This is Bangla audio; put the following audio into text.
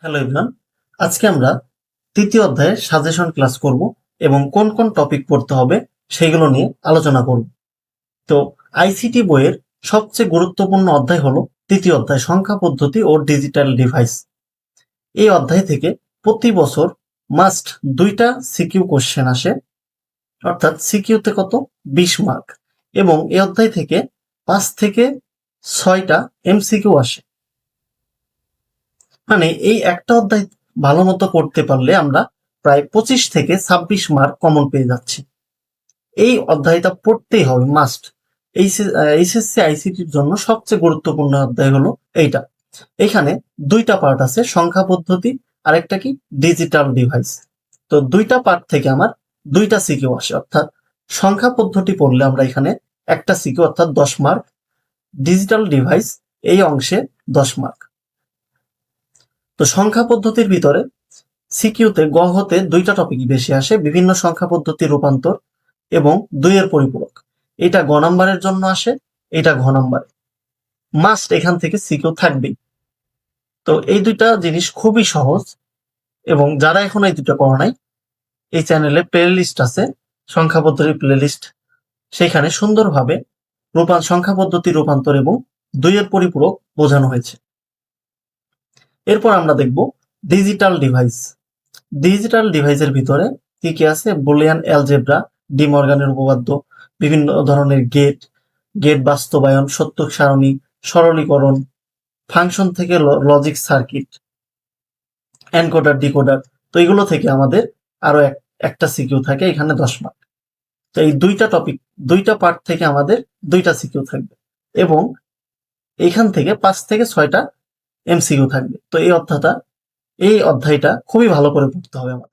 হ্যালো এভরিওয়ান, আজকে আমরা তৃতীয় অধ্যায়ের সাজেশন ক্লাস করব এবং কোন কোন টপিক পড়তে হবে সেগুলো নিয়ে আলোচনা করব। তো আইসিটি বইয়ের সবচেয়ে গুরুত্বপূর্ণ অধ্যায় হলো তৃতীয় অধ্যায়, সংখ্যা পদ্ধতি ও ডিজিটাল ডিভাইস। এই অধ্যায় থেকে প্রতি বছর মাস্ট 2টা সিকিউ কোশ্চেন আসে, অর্থাৎ সিকিউতে কত 20 মার্ক, এবং এই অধ্যায় থেকে 5 থেকে 6টা এমসিকিউ আসে। মানে এই একটা অধ্যায় ভালো মতো করতে পারলে আমরা প্রায় 25 থেকে 26 মার্ক কমন পেয়ে যাচ্ছি। এই অধ্যায়টা পড়তেই হবে, মাস্ট। এইচএসসি আইসিটির জন্য সবচেয়ে গুরুত্বপূর্ণ অধ্যায় হলো এইটা। এখানে 2টা পার্ট আছে, সংখ্যা পদ্ধতি আর একটা কি ডিজিটাল ডিভাইস। তো 2টা পার্ট থেকে আমার 2টা সিকিউ আসে, অর্থাৎ সংখ্যা পদ্ধতি পড়লে আমরা এখানে একটা সিকিউ অর্থাৎ 10 মার্ক, ডিজিটাল ডিভাইস এই অংশে 10 মার্ক। তো সংখ্যা পদ্ধতির ভিতরে সিকিউতে গ হতে 2টা টপিকই বেশি আসে, বিভিন্ন সংখ্যা পদ্ধতির রূপান্তর এবং 2-এর পরিপূরক। এটা গ নাম্বারের জন্য আসে, এটা ঘ নাম্বারে। মাস্ট এখান থেকে সিকিউ থাকবেই। তো এই 2টা জিনিস খুবই সহজ, এবং যারা এখন এই 2টা পড়া নাই, এই চ্যানেলে প্লে লিস্ট আছে, সংখ্যা পদ্ধতির প্লে লিস্ট। সেখানে সুন্দরভাবে সংখ্যা পদ্ধতির রূপান্তর এবং 2-এর পরিপূরক বোঝানো হয়েছে। এরপর আমরা দেখব ডিজিটাল ডিভাইস। ডিজিটাল ডিভাইসের ভিতরে কি কি আছে? বুলিয়ান অ্যালজেব্রা, ডি মর্গানের উপপাদ্য, বিভিন্ন ধরনের গেট বাস্তবায়ন, সত্য সারণী, সরলীকরণ, ফাংশন থেকে লজিক সার্কিট, এনকোডার ডিকোডার। তো এগুলো থেকে আমাদের আরো একটা সিকিউ থাকে, এখানে 10 মার্ক। তো এই 2টা টপিক, 2টা পার্ট থেকে আমাদের 2টা সিকিউ থাকবে, এবং এইখান থেকে 5 থেকে 6টা এমসিকিউ থাকবে। তো এই অধ্যায়টা খুবই ভালো করে পড়তে হবে আমাদের।